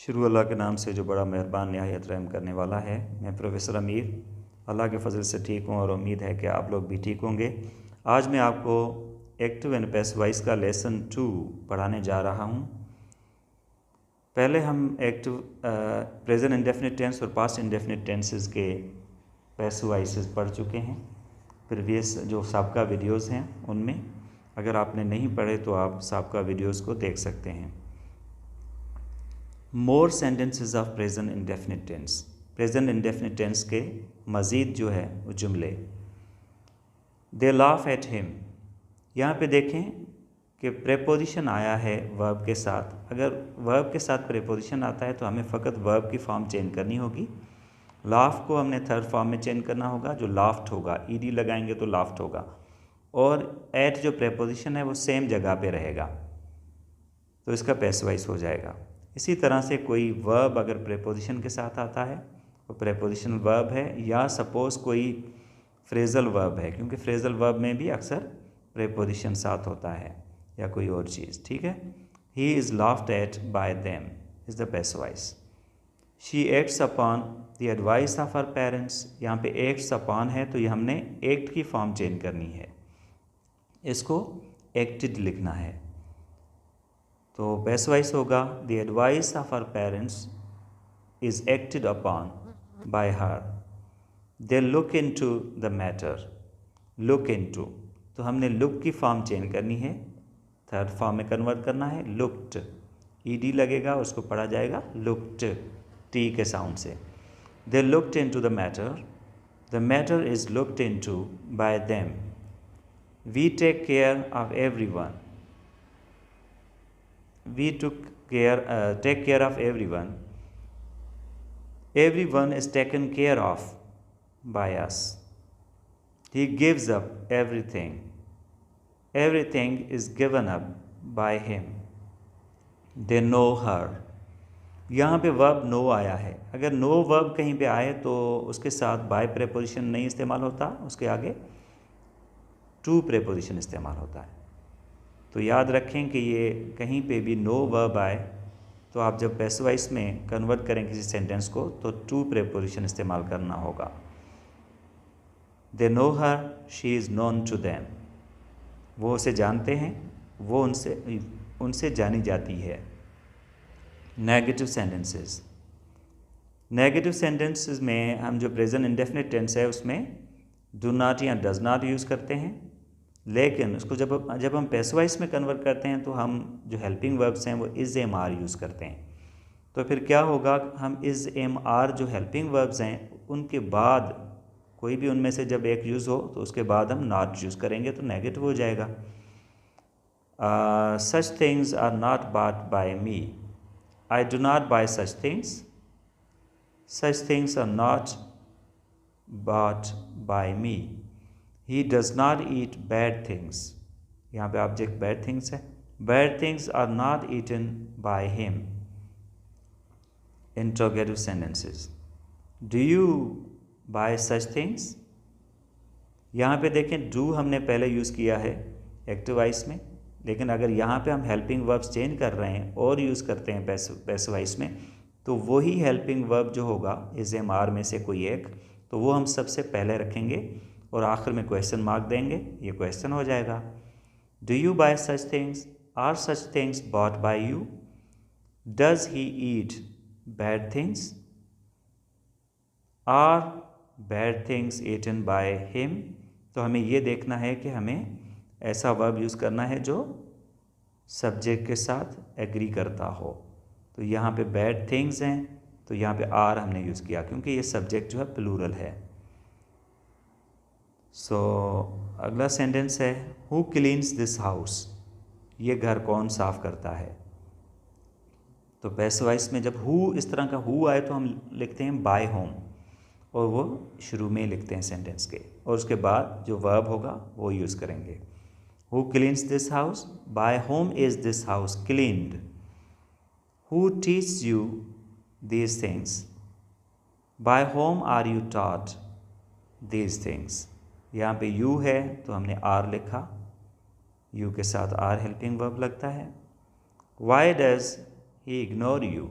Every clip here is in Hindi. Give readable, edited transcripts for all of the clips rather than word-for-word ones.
शुरू अल्लाह के नाम से जो बड़ा मेहरबान नहायत रहम करने वाला है। मैं प्रोफेसर अमीर अल्लाह के फजल से ठीक हूँ और उम्मीद है कि आप लोग भी ठीक होंगे। आज मैं आपको एक्टिव एंड पैसिव वॉइस का लेसन 2 पढ़ाने जा रहा हूँ। पहले हम एक्टिव प्रेजेंट इंडेफिनिट टेंस और पास्ट इंडेफिनिट टेंसेस के पैसिव वॉइसेस पढ़ चुके हैं प्रीवियस जो साबका वीडियोस हैं उनमें। अगर आपने नहीं पढ़े तो आप साबका वीडियोस को देख सकते हैं। More sentences of present indefinite tense, present indefinite tense के मज़ीद जो है वो जुमले। दे लाफ एट हिम, यहाँ पे देखें कि प्रेपोजिशन आया है वर्ब के साथ। अगर वर्ब के साथ प्रेपोजिशन आता है तो हमें फ़कत वर्ब की फॉर्म चेंज करनी होगी। लाफ को हमने थर्ड फॉर्म में चेंज करना होगा, जो लाफ्ट होगा, ईडी लगाएंगे तो लाफ्ट होगा। और एट जो प्रेपोजिशन है वो सेम जगह पे रहेगा, तो इसका पैसिव वॉइस हो जाएगा। इसी तरह से कोई वर्ब अगर प्रेपोजिशन के साथ आता है वो प्रेपोजिशनल वर्ब है, या सपोज़ कोई फ्रेजल वर्ब है, क्योंकि फ्रेजल वर्ब में भी अक्सर प्रेपोजिशन साथ होता है, या कोई और चीज़। ठीक है। He is laughed at by them is the passive voice. She acts upon the advice of her parents, यहाँ पे एक्ट्स अपॉन है तो ये हमने एक्ट की फॉर्म चेंज करनी है, इसको एक्टेड लिखना है। तो पैसिव वॉइस होगा the advice of her parents is acted upon by her. They look into the matter, look into, तो हमने लुक की फॉर्म चेंज करनी है, थर्ड फॉर्म में कन्वर्ट करना है। लुक्ड, ईडी लगेगा, उसको पढ़ा जाएगा लुक्ड, टी के साउंड से। They looked into the matter is looked into by them. We take care of everyone, we take care of everyone. Everyone is taken care of by us. He gives up everything. Everything is given up by him. They know her. यहाँ पे वर्ब नो आया है। अगर नो वर्ब कहीं पे आए तो उसके साथ बाय प्रेपोजिशन नहीं इस्तेमाल होता, उसके आगे टू प्रेपोजिशन इस्तेमाल होता है। तो याद रखें कि ये कहीं पे भी नो वर्ब आए तो आप जब पैसिव वॉइस में कन्वर्ट करें किसी सेंटेंस को तो टू प्रेपोजिशन इस्तेमाल करना होगा। They know her, she is known to them, वो उसे जानते हैं, वो उनसे जानी जाती है। नेगेटिव सेंटेंसेस, नेगेटिव सेंटेंसेस में हम जो प्रेजेंट इंडेफिनिट टेंस है उसमें डू नॉट या डज नॉट यूज़ करते हैं, लेकिन उसको जब हम पैसिव वॉइस में कन्वर्ट करते हैं तो हम जो हेल्पिंग वर्ब्स हैं वो इज़ एम आर यूज़ करते हैं। तो फिर क्या होगा, हम इज़ एम आर जो हेल्पिंग वर्ब्स हैं उनके बाद कोई भी उनमें से जब एक यूज़ हो तो उसके बाद हम नॉट यूज़ करेंगे तो नेगेटिव हो जाएगा। Such things are not bought by me, I do not buy such things. Such things are not bought by me. He does not eat bad things, यहाँ पे ऑब्जेक्ट बैड थिंग्स है। Bad things are not eaten by him. Interrogative sentences. Do you buy such things? यहाँ पे देखें do हमने पहले यूज़ किया है एक्टिव वॉइस में, लेकिन अगर यहाँ पे हम हेल्पिंग वर्ब्स चेंज कर रहे हैं और यूज़ करते हैं पैसिव वॉइस में तो वही हेल्पिंग वर्ब जो होगा इज़ एम आर में से कोई एक, तो वो हम सबसे पहले रखेंगे और आखिर में क्वेश्चन मार्क देंगे, ये क्वेश्चन हो जाएगा। Do you buy such things, are such things bought by you, does he eat bad things, are bad things eaten by him. तो हमें ये देखना है कि हमें ऐसा वर्ब यूज़ करना है जो सब्जेक्ट के साथ एग्री करता हो। तो यहाँ पे बैड थिंग्स हैं तो यहाँ पे आर हमने यूज़ किया क्योंकि ये सब्जेक्ट जो है प्लूरल है। सो अगला सेंटेंस है हु क्लीन्स दिस हाउस, ये घर कौन साफ़ करता है। तो पैसिव वॉइस में जब हु इस तरह का हु आए तो हम लिखते हैं बाय होम, और वो शुरू में लिखते हैं सेंटेंस के, और उसके बाद जो वर्ब होगा वो यूज़ करेंगे। Who cleans this house, by whom is this house cleaned. Who teach you these things, by whom are you taught these things. यहाँ पे यू है तो हमने आर लिखा, यू के साथ आर हेल्पिंग वर्ब लगता है। Why does he ignore you,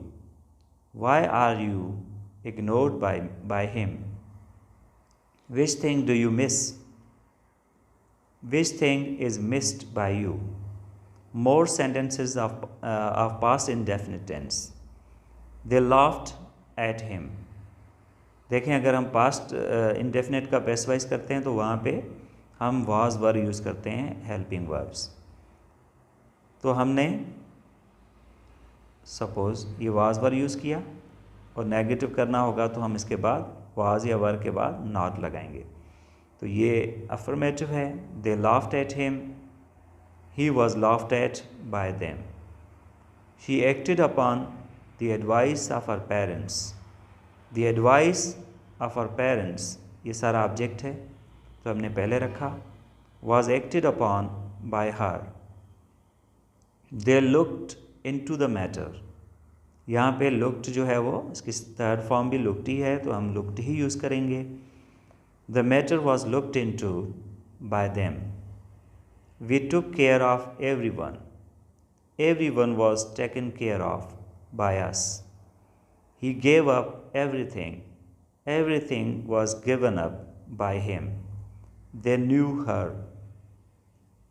Why are you ignored by him? Which thing do you miss? Which thing is missed by you? More sentences of past indefinite tense. They laughed at him. देखें, अगर हम पास्ट इंडेफिनेट का पैसिव वॉइस करते हैं तो वहाँ पे हम वाज वर यूज़ करते हैं हेल्पिंग वर्ब्स। तो हमने सपोज़ ये वाज वर यूज़ किया और नेगेटिव करना होगा तो हम इसके बाद वाज या वर के बाद नॉट लगाएंगे। तो ये अफर्मेटिव है। They laughed at him, he was laughed at by them. She acted upon the advice of our parents. The advice of our parents, ये सारा ऑब्जेक्ट है तो हमने पहले रखा। Was acted upon by her. They looked into the matter. यहाँ पे लुक्ड जो है वो इसकी थर्ड फॉर्म भी लुक्ड ही है तो हम लुक्ड ही यूज़ करेंगे। The matter was looked into by them. We took care of everyone. Everyone was taken care of by us. He gave up everything. Everything was given up by him. They knew her.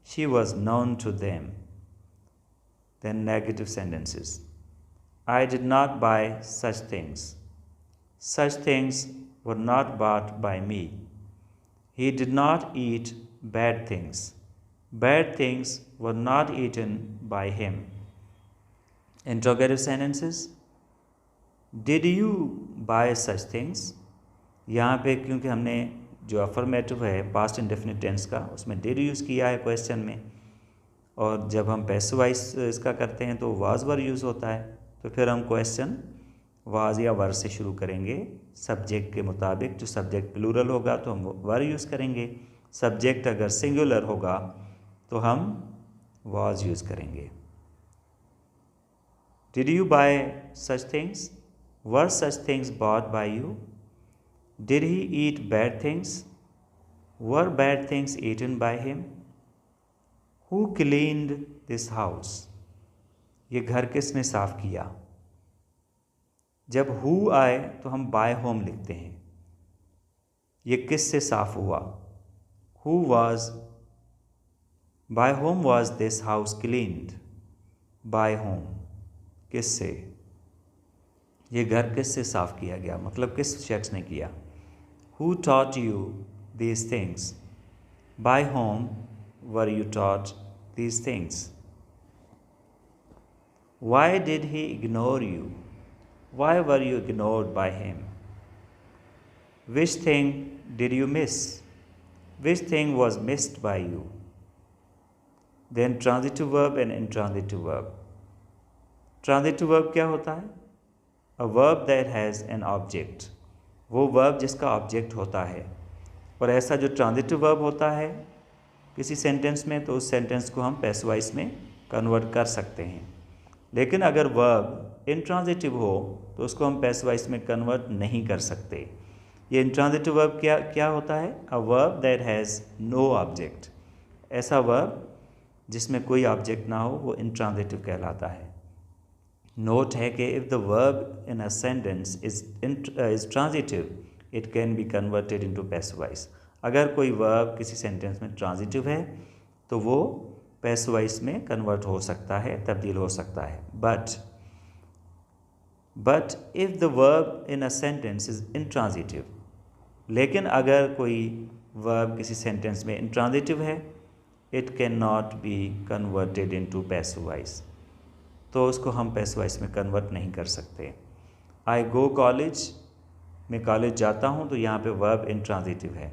She was known to them. Then negative sentences. I did not buy such things. Such things were not bought by me. He did not eat bad things. Bad things were not eaten by him. Interrogative sentences. Did you buy such things. यहाँ पे क्योंकि हमने जो अफर्मेटिव है पास्ट इंडेफिनिट टेंस का उसमें डिड यूज़ किया है क्वेश्चन में, और जब हम पैसिव वॉइस इसका करते हैं तो वाज वर यूज़ होता है, तो फिर हम क्वेश्चन वाज या वर से शुरू करेंगे। सब्जेक्ट के मुताबिक, जो सब्जेक्ट प्लूरल होगा तो हम वर यूज़ करेंगे, सब्जेक्ट अगर सिंगुलर होगा तो हम वाज यूज़ करेंगे। Did you buy such things. Were such things bought by you? Did he eat bad things? Were bad things eaten by him? Who cleaned this house? ये घर किसने साफ किया। जब who आए तो हम by whom लिखते हैं। ये किससे साफ हुआ। Who was, by whom was this house cleaned? By whom, किससे। ये घर किससे साफ़ किया गया, मतलब किस शख्स ने किया। Who taught you these things? By whom were you taught these things? Why did he ignore you? Why were you ignored by him? Which thing did you miss? Which thing was missed by you? Then transitive verb and intransitive verb. Transitive verb क्या होता है। A verb that has an object, वो verb जिसका ऑब्जेक्ट होता है। और ऐसा जो ट्रांजिटिव वर्ब होता है किसी सेंटेंस में तो उस सेंटेंस को हम पैसिव वॉइस में कन्वर्ट कर सकते हैं। लेकिन अगर वर्ब इंट्रांजिटिव हो तो उसको हम पैसिव वॉइस में कन्वर्ट नहीं कर सकते। ये इंट्रांजिटिव वर्ब क्या होता है। A verb that has no object. ऐसा वर्ब जिसमें कोई ऑब्जेक्ट ना हो वो इंट्रांजिटिव कहलाता है। नोट है कि if the verb in a sentence is transitive it can be converted into passive voice. अगर कोई वर्ब किसी सेंटेंस में ट्रांजिटिव है तो वो पैसिव वॉइस में कन्वर्ट हो सकता है, तब्दील हो सकता है। But if the verb in a sentence is intransitive, लेकिन अगर कोई वर्ब किसी सेंटेंस में इंट्रांजिटिव है it can not be converted into passive voice, तो उसको हम पैसिव वॉइस में कन्वर्ट नहीं कर सकते। आई गो कॉलेज, मैं कॉलेज जाता हूँ, तो यहाँ पे वर्ब इंट्रांजिटिव है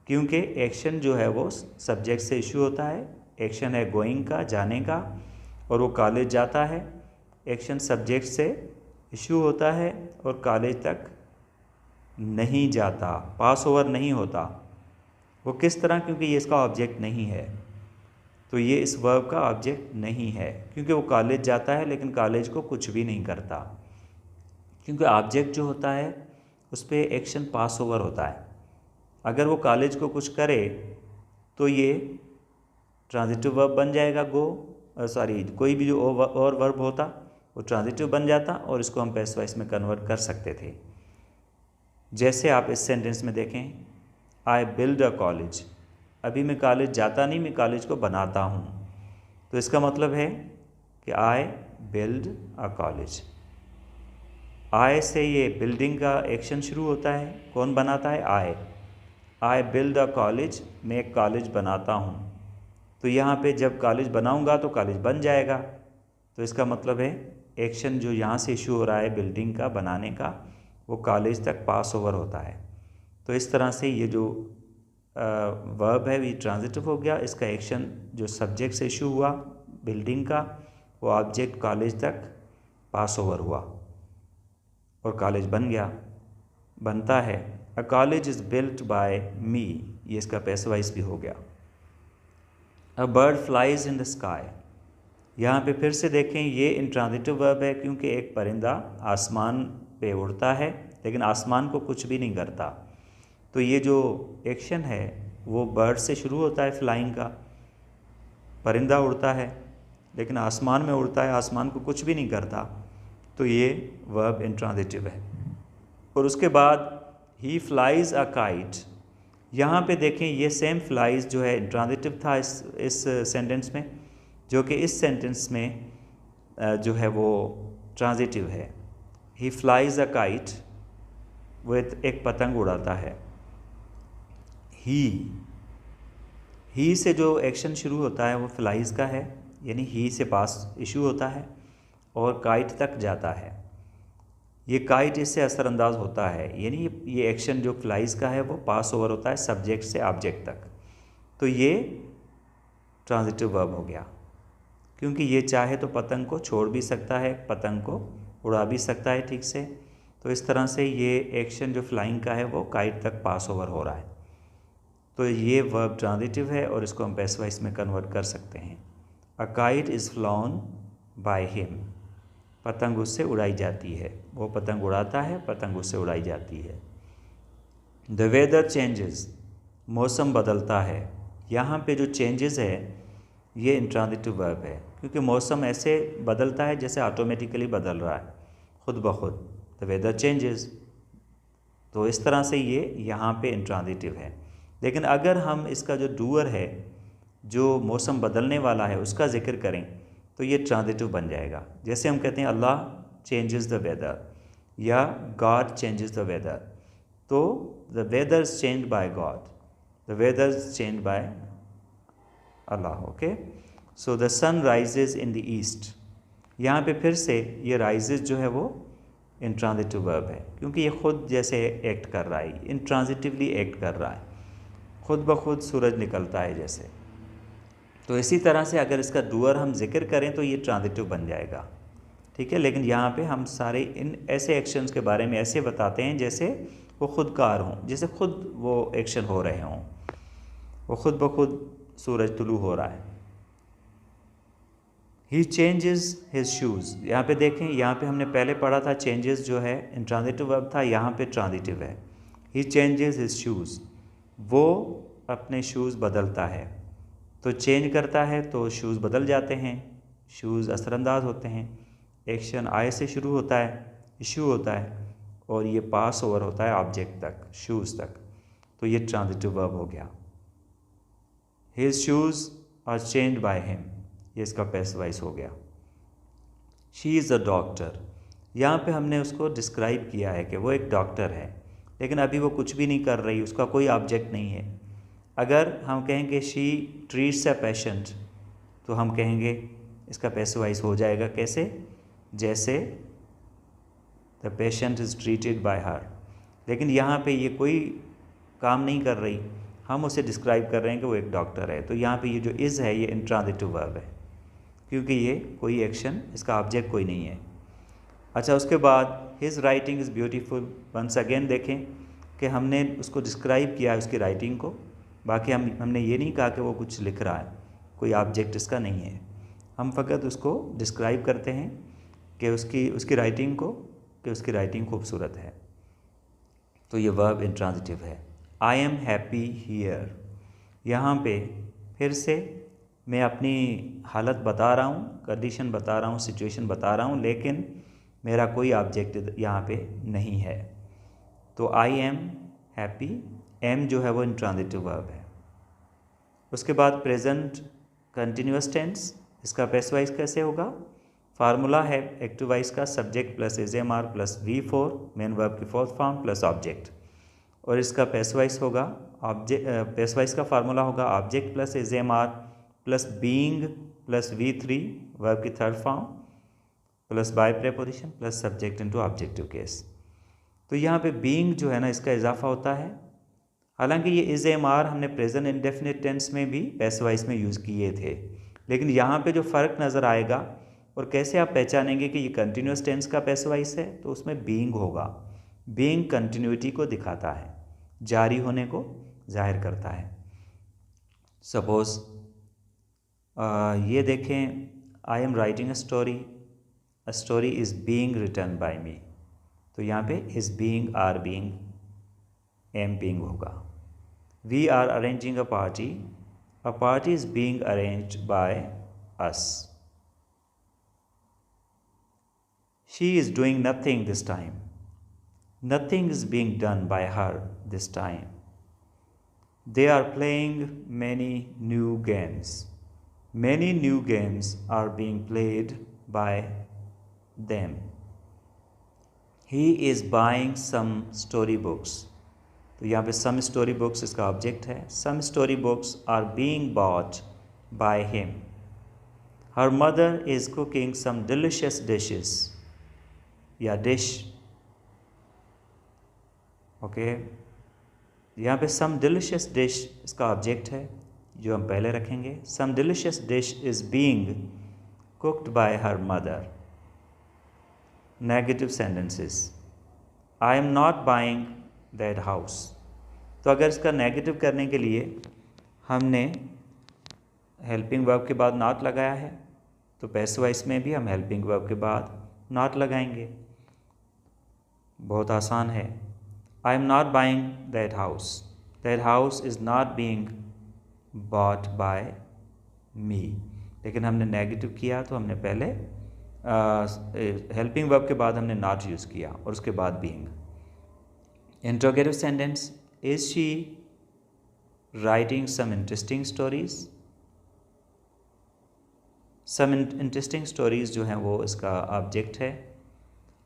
क्योंकि एक्शन जो है वो सब्जेक्ट से इशू होता है। एक्शन है गोइंग का, जाने का, और वो कॉलेज जाता है। एक्शन सब्जेक्ट से इशू होता है और कॉलेज तक नहीं जाता, पास ओवर नहीं होता। वो किस तरह, क्योंकि ये इसका ऑब्जेक्ट नहीं है, तो ये इस वर्ब का ऑब्जेक्ट नहीं है क्योंकि वो कॉलेज जाता है लेकिन कॉलेज को कुछ भी नहीं करता, क्योंकि ऑब्जेक्ट जो होता है उस पर एक्शन पास ओवर होता है। अगर वो कॉलेज को कुछ करे तो ये ट्रांजिटिव वर्ब बन जाएगा गो, कोई भी जो और वर्ब होता वो ट्रांजिटिव बन जाता और इसको हम पैसिव वॉइस में कन्वर्ट कर सकते थे। जैसे आप इस सेंटेंस में देखें, आई बिल्ड अ कॉलेज, अभी मैं कॉलेज जाता नहीं, मैं कॉलेज को बनाता हूँ। तो इसका मतलब है कि आई बिल्ड अ कॉलेज। आई से ये बिल्डिंग का एक्शन शुरू होता है। कौन बनाता है? आई बिल्ड अ कॉलेज, मैं एक कॉलेज बनाता हूँ। तो यहाँ पे जब कॉलेज बनाऊँगा तो कॉलेज बन जाएगा। तो इसका मतलब है एक्शन जो यहाँ से इशू हो रहा है बिल्डिंग का बनाने का, वो कॉलेज तक पास ओवर होता है। तो इस तरह से ये जो वर्ब है ये ट्रांजिटिव हो गया। इसका एक्शन जो सब्जेक्ट से इशू हुआ बिल्डिंग का, वो ऑब्जेक्ट कॉलेज तक पास ओवर हुआ और कॉलेज बन गया, बनता है। अ कॉलेज इज़ बिल्ट बाय मी, ये इसका पैसिव वॉइस भी हो गया। A bird flies in the sky, यहाँ पे फिर से देखें ये इंट्रांजिटिव वर्ब है क्योंकि एक परिंदा आसमान पे उड़ता है लेकिन आसमान को कुछ भी नहीं करता। तो ये जो एक्शन है वो बर्ड से शुरू होता है, फ्लाइंग का। परिंदा उड़ता है लेकिन आसमान में उड़ता है, आसमान को कुछ भी नहीं करता। तो ये वर्ब इंट्रांजिटिव है। और उसके बाद ही फ्लाइज अ काइट, यहाँ पे देखें ये सेम फ्लाइज जो है इंट्रांजिटिव था इस सेंटेंस में, जो कि इस सेंटेंस में जो है वो ट्रांजिटिव है। ही फ्लाइज अ काइट, वो एक पतंग उड़ाता है। ही से जो एक्शन शुरू होता है वो फ्लाइज का है, यानी ही से पास इशू होता है और काइट तक जाता है। ये काइट इससे असरअंदाज होता है, यानी ये एक्शन जो फ्लाइज का है वो पास ओवर होता है सब्जेक्ट से ऑब्जेक्ट तक। तो ये ट्रांजिटिव वर्ब हो गया क्योंकि ये चाहे तो पतंग को छोड़ भी सकता है, पतंग को उड़ा भी सकता है ठीक से। तो इस तरह से ये एक्शन जो फ्लाइंग का है वो काइट तक पास ओवर हो रहा है। तो ये वर्ब ट्रांजिटिव है और इसको हम पैसिव वॉइस में कन्वर्ट कर सकते हैं। A kite is flown by him, पतंग उससे उड़ाई जाती है। वो पतंग उड़ाता है, पतंग उससे उड़ाई जाती है। द वेदर चेंजेस, मौसम बदलता है। यहाँ पे जो चेंजेस है ये इंट्रांजिटिव वर्ब है क्योंकि मौसम ऐसे बदलता है जैसे ऑटोमेटिकली बदल रहा है खुद ब खुद। द वेदर चेंजेस, तो इस तरह से ये यहाँ पे इंट्रांजिटिव है। लेकिन अगर हम इसका जो डूअर है, जो मौसम बदलने वाला है, उसका जिक्र करें तो ये ट्रांजिटिव बन जाएगा। जैसे हम कहते हैं अल्लाह चेंजेस द वेदर या गॉड चेंजेस द वेदर, तो the weather is change by God, the weather is change by Allah. Okay, so the sun rises in the east, यहाँ पे फिर से ये राइजेज जो है वो इंट्रांजिटिव वर्ब है क्योंकि ये खुद जैसे एक्ट कर रहा है, इंट्रांजिटिवली एक्ट कर रहा है, खुद ब खुद सूरज निकलता है जैसे। तो इसी तरह से अगर इसका डूअर हम जिक्र करें तो ये ट्रांजिटिव बन जाएगा, ठीक है। लेकिन यहाँ पे हम सारे इन ऐसे एक्शंस के बारे में ऐसे बताते हैं जैसे वो खुद कार हों, जैसे खुद वो एक्शन हो रहे हों, वो खुद ब खुद सूरज तुलू हो रहा है। ही चेंजेस हिज शूज़, यहाँ पे देखें, यहाँ पे हमने पहले पढ़ा था चेंजेस जो है इंट्रांजिटिव वर्ब था, यहाँ पे ट्रांजिटिव है। ही चेंजेस हिज शूज़, वो अपने शूज़ बदलता है। तो चेंज करता है तो शूज़ बदल जाते हैं, शूज़ असरअंदाज होते हैं। एक्शन आय से शुरू होता है, इशू होता है और ये पास ओवर होता है ऑब्जेक्ट तक, शूज़ तक। तो ये ट्रांजिटिव वर्ब हो गया। His shoes are change by him, ये इसका पैसिव वॉइस हो गया। शी इज़ अ डॉक्टर, यहाँ पे हमने उसको डिस्क्राइब किया है कि वो एक डॉक्टर है, लेकिन अभी वो कुछ भी नहीं कर रही, उसका कोई ऑब्जेक्ट नहीं है। अगर हम कहेंगे शी ट्रीट्स अ पेशेंट, तो हम कहेंगे इसका पैसिव वॉइस हो जाएगा कैसे? जैसे the patient is treated by हर। लेकिन यहाँ पे ये कोई काम नहीं कर रही, हम उसे डिस्क्राइब कर रहे हैं कि वो एक डॉक्टर है। तो यहाँ पे ये जो इज़ है ये इंट्रांजिटिव वर्ब है क्योंकि ये कोई एक्शन, इसका ऑब्जेक्ट कोई नहीं है। अच्छा, उसके बाद his writing is beautiful, once again देखें कि हमने उसको डिस्क्राइब किया है उसकी राइटिंग को, बाकी हमने ये नहीं कहा कि वो कुछ लिख रहा है, कोई ऑब्जेक्ट इसका नहीं है। हम फ़कत उसको डिस्क्राइब करते हैं कि उसकी राइटिंग को, कि उसकी राइटिंग खूबसूरत है। तो ये वर्ब इंट्रांजिटिव है। आई एम हैप्पी हियर, यहाँ पे फिर से मैं अपनी हालत बता रहा हूँ, कंडीशन बता रहा हूँ, सिचुएशन बता रहा हूँ, लेकिन मेरा कोई ऑब्जेक्ट यहाँ पे नहीं है। तो आई एम हैप्पी, एम जो है वो इंट्रांजिटिव वर्ब है। उसके बाद प्रेजेंट कंटिन्यूअस टेंस, इसका पैसिव वॉइस कैसे होगा? फार्मूला है एक्टिव वॉइस का subject plus am are plus V4 main verb की फोर्थ फॉर्म प्लस ऑब्जेक्ट, और इसका पैसिव वॉइस होगा पैसिव वॉइस का फार्मूला होगा object plus am are plus being plus V3 verb की third form plus by preposition plus subject into objective case. तो यहाँ पे बीइंग जो है ना, इसका इजाफा होता है। हालांकि ये एम-आर हमने प्रेजेंट इंडेफिनिट टेंस में भी पैसिव वॉइस में यूज़ किए थे, लेकिन यहाँ पे जो फ़र्क नज़र आएगा और कैसे आप पहचानेंगे कि ये कंटिन्यूस टेंस का पैसिव वॉइस है, तो उसमें बीइंग होगा। बीइंग कंटिन्यूटी को दिखाता है, जारी होने को जाहिर करता है। सपोज ये देखें, I am writing a story is being written by me, तो यहाँ पे is being, are being, am being होगा। We are arranging a party is being arranged by us. She is doing nothing this time. Nothing is being done by her this time. They are playing many new games. Many new games are being played by them. He is buying some storybooks. तो यहाँ पे some storybooks इसका ऑब्जेक्ट है। Some storybooks are being bought by him. Her mother is cooking some delicious dishes. या डिश, ओके। यहाँ पे सम डिलिशियस डिश इसका ऑब्जेक्ट है जो हम पहले रखेंगे। Some delicious dish is being cooked by her mother. Negative sentences, I am not buying that house. तो अगर इसका नेगेटिव करने के लिए हमने हेल्पिंग वर्ब के बाद नॉट लगाया है, तो पैसिव वॉइस में भी हम हेल्पिंग वर्ब के बाद नॉट लगाएंगे। बहुत आसान है। I am not buying that house is not being bought by me. लेकिन हमने नेगेटिव किया तो हमने पहले हेल्पिंग वर्ब के बाद हमने नॉट यूज़ किया और उसके बाद being. Interrogative sentence, is she writing some interesting stories. Some interesting stories जो हैं वो इसका ऑब्जेक्ट है।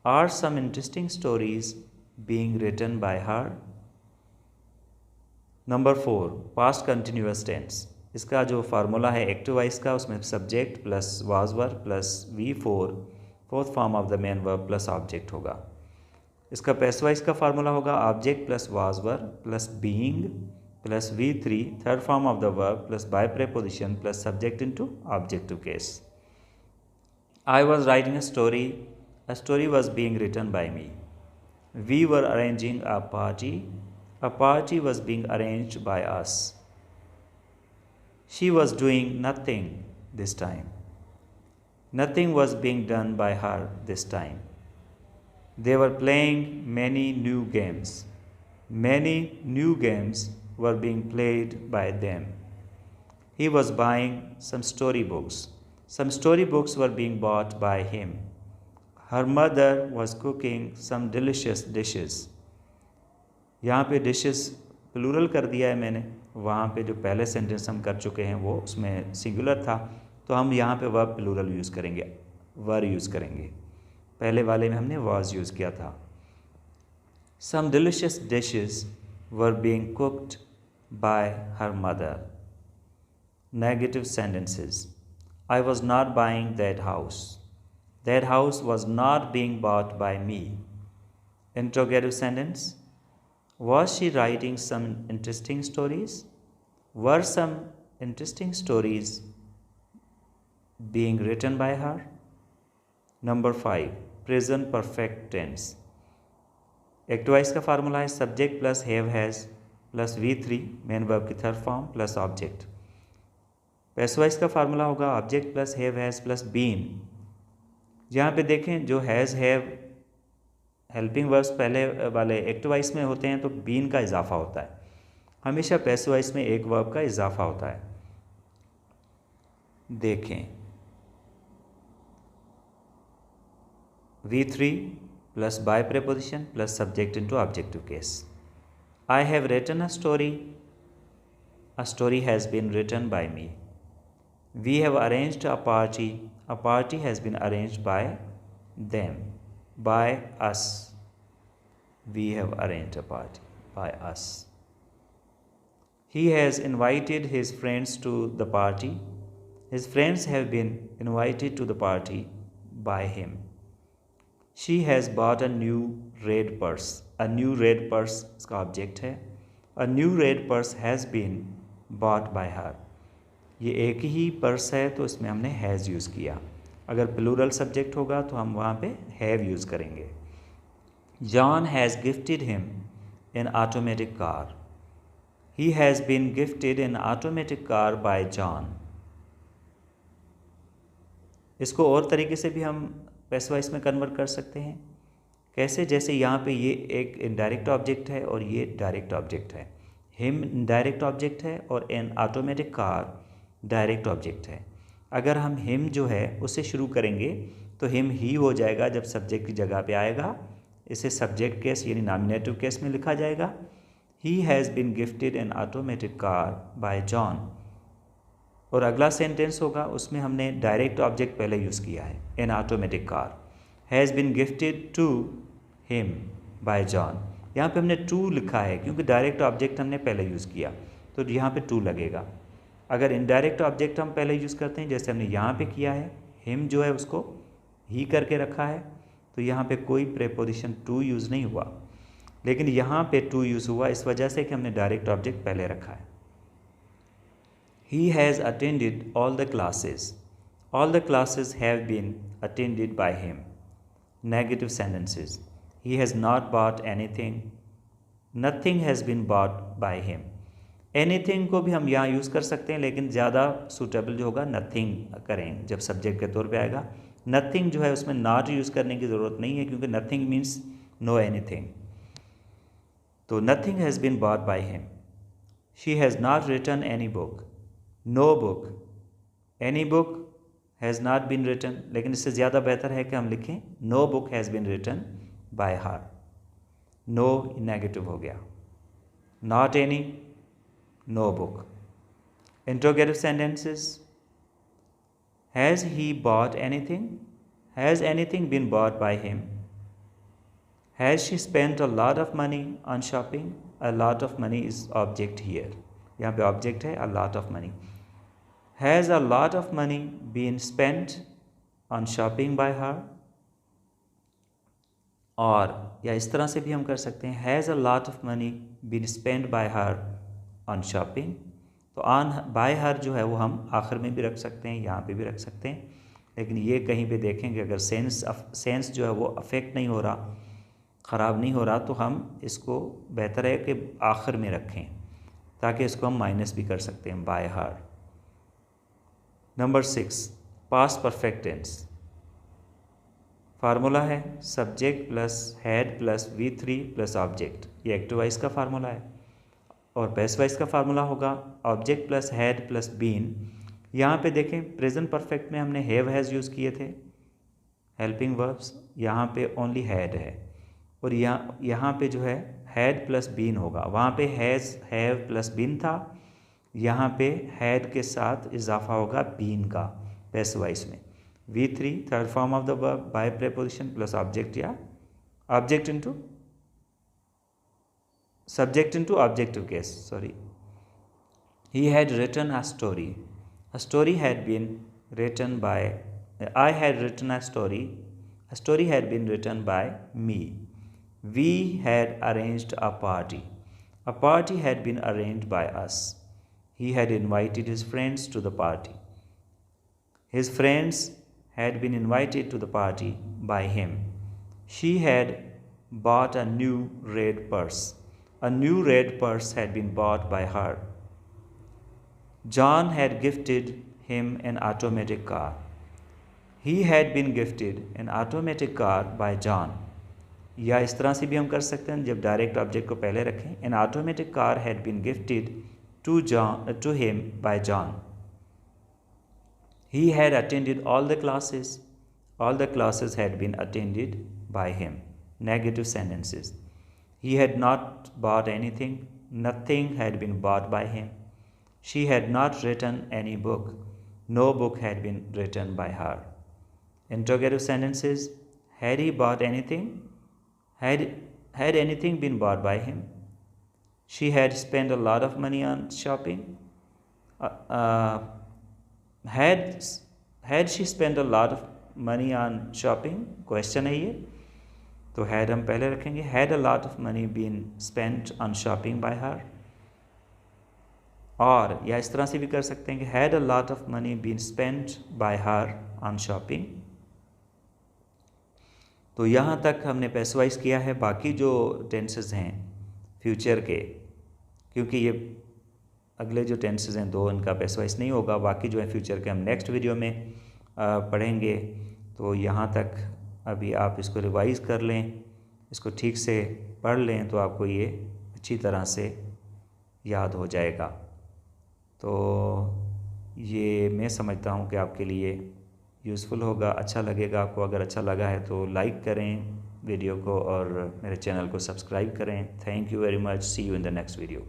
Are some interesting stories being written by her? Number 4, past continuous tense. इसका जो फार्मूला है एक्टिव वॉइस का, उसमें subject plus was verb plus V4 fourth form of the main verb plus object होगा। इसका पैसिव वॉइस का फार्मूला होगा object plus was verb plus being plus V3 third form of the verb plus by preposition plus subject into objective case. I was writing a story, a story was being written by me. We were arranging a party was being arranged by us. She was doing nothing this time. Nothing was being done by her this time. They were playing many new games. Many new games were being played by them. He was buying some storybooks. Some storybooks were being bought by him. Her mother was cooking some delicious dishes. यहाँ पे dishes प्लूरल कर दिया है मैंने, वहाँ पे जो पहले सेंटेंस हम कर चुके हैं वो उसमें सिंगुलर था, तो हम यहाँ पे वर्ब प्लूरल यूज़ करेंगे, वर यूज़ करेंगे। पहले वाले में हमने was यूज़ किया था। Some delicious dishes were being cooked by her mother. Negative sentences, I was not buying that house. That house was not being bought by me. Interrogative sentence, was she writing some interesting stories? Were some interesting stories being written by her? Number 5, present perfect tense. Active voice का फार्मूला है subject plus have has plus V3 main verb की third form plus object. Passive voice का फार्मूला होगा object plus have has plus been. यहाँ पे देखें, जो हैज़ हैव हेल्पिंग वर्ब्स पहले वाले एक्टिव वॉइस में होते हैं तो बीन का इजाफा होता है। हमेशा पैसिव वॉइस में एक वर्ब का इजाफा होता है। देखें। V3 plus by preposition plus subject into objective case. I have written a story. A story has been written by me. We have arranged a party. A party has been arranged by them. By us. We have arranged a party. By us. He has invited his friends to the party. His friends have been invited to the party by him. She has bought a new red purse. A new red purse इसका ऑब्जेक्ट है. A new red purse has been bought by her. ये एक ही पर्स है तो इसमें हमने हैज़ यूज़ किया. अगर प्लूरल सब्जेक्ट होगा तो हम वहाँ पे हैव यूज़ करेंगे. John has gifted him an automatic car. He has been gifted an automatic car by John. इसको और तरीके से भी हम पैसिव वॉइस में कन्वर्ट कर सकते हैं. कैसे? जैसे यहाँ पे ये एक इनडायरेक्ट ऑब्जेक्ट है और ये डायरेक्ट ऑब्जेक्ट है. हिम इनडायरेक्ट ऑब्जेक्ट है और N automatic car direct object है. अगर हम हिम जो है उससे शुरू करेंगे तो हिम ही हो जाएगा जब सब्जेक्ट की जगह पे आएगा. इसे सब्जेक्ट केस यानी नॉमिनेटिव केस में लिखा जाएगा. He has been gifted an automatic car by John. और अगला सेंटेंस होगा उसमें हमने डायरेक्ट ऑब्जेक्ट पहले यूज़ किया है. An automatic car has been gifted to him by John. यहाँ पे हमने टू लिखा है क्योंकि डायरेक्ट ऑब्जेक्ट हमने पहले यूज़ किया तो यहाँ पे टू लगेगा. अगर इनडायरेक्ट ऑब्जेक्ट हम पहले यूज़ करते हैं जैसे हमने यहाँ पे किया है, हिम जो है उसको ही करके रखा है तो यहाँ पे कोई प्रेपोजिशन टू यूज़ नहीं हुआ. लेकिन यहाँ पे टू यूज़ हुआ इस वजह से कि हमने डायरेक्ट ऑब्जेक्ट पहले रखा है. He has attended all the classes. All the classes have been attended by him. Negative sentences. He has not bought anything. Nothing has been bought by him. Anything को भी हम यहाँ यूज़ कर सकते हैं लेकिन ज़्यादा सूटेबल जो होगा nothing करें जब सब्जेक्ट के तौर पे आएगा. nothing जो है उसमें not यूज़ करने की ज़रूरत नहीं है क्योंकि nothing means no anything. तो nothing has been bought by him. She has not written any book. No book. Any book has not been written. लेकिन इससे ज़्यादा बेहतर है कि हम लिखें no book has been written by her. No negative हो गया. Not any. No book. Interrogative sentences. Has he bought anything? Has anything been bought by him? Has she spent a lot of money on shopping? A lot of money is object here. यहाँ पे object है a lot of money. Has a lot of money been spent on shopping by her? और या इस तरह से भी हम कर सकते हैं Has a lot of money been spent by her on shopping? तो on by her जो है वो हम आखिर में भी रख सकते हैं, यहाँ पे भी रख सकते हैं. लेकिन ये कहीं पे देखेंगे अगर सेंस जो है वो अफेक्ट नहीं हो रहा, ख़राब नहीं हो रहा तो हम इसको बेहतर है कि आखिर में रखें ताकि इसको हम माइनस भी कर सकते हैं by her. Number 6 past perfect tense. Formula है subject plus had plus V3 plus object. ये एक्टिव वॉइस का फार्मूला है. और पैसिव वॉइस का फार्मूला होगा object plus had plus been. यहाँ पे देखें प्रेजेंट परफेक्ट में हमने हैव हैज़ यूज़ किए थे हेल्पिंग वर्ब्स. यहाँ पे ओनली हैड है और यहाँ पे जो है हैड प्लस बीन होगा. वहाँ पे हैज़ हैव प्लस बीन था, यहाँ पे हैड के साथ इजाफा होगा बीन का पैसिव वॉइस में. V3 third form of the verb by preposition plus object या object into subject into objective case. He had written a story. A story had been written by I had written a story. A story had been written by me. We had arranged a party. A party had been arranged by us. He had invited his friends to the party. His friends had been invited to the party by him. She had bought a new red purse. A new red purse had been bought by her. John had gifted him an automatic car. He had been gifted an automatic car by John. या इस तरह से भी हम कर सकते हैं जब डायरेक्ट ऑब्जेक्ट को पहले रखें. An automatic car had been gifted to him by John. He had attended all the classes. All the classes had been attended by him. Negative sentences. He had not bought anything. Nothing had been bought by him. She had not written any book. No book had been written by her. Interrogative sentences. Had he bought anything? Had anything been bought by him? She had spent a lot of money on shopping. Had she spent a lot of money on shopping? Question है ये, तो had हम पहले रखेंगे. Had a lot of money been spent on shopping by her? और या इस तरह से भी कर सकते हैं कि had a lot of money been spent by her on shopping? तो यहाँ तक हमने पैसिवाइज किया है. बाकी जो टेंसेस हैं फ्यूचर के, क्योंकि ये अगले जो टेंसेस हैं दो, इनका पैसिवाइज नहीं होगा. बाकी जो है फ्यूचर के हम नेक्स्ट वीडियो में पढ़ेंगे. तो यहाँ तक अभी आप इसको रिवाइज़ कर लें, इसको ठीक से पढ़ लें, तो आपको ये अच्छी तरह से याद हो जाएगा. तो ये मैं समझता हूँ कि आपके लिए यूज़फुल होगा, अच्छा लगेगा आपको. अगर अच्छा लगा है तो लाइक करें वीडियो को और मेरे चैनल को सब्सक्राइब करें. Thank you very much. See you in the next video.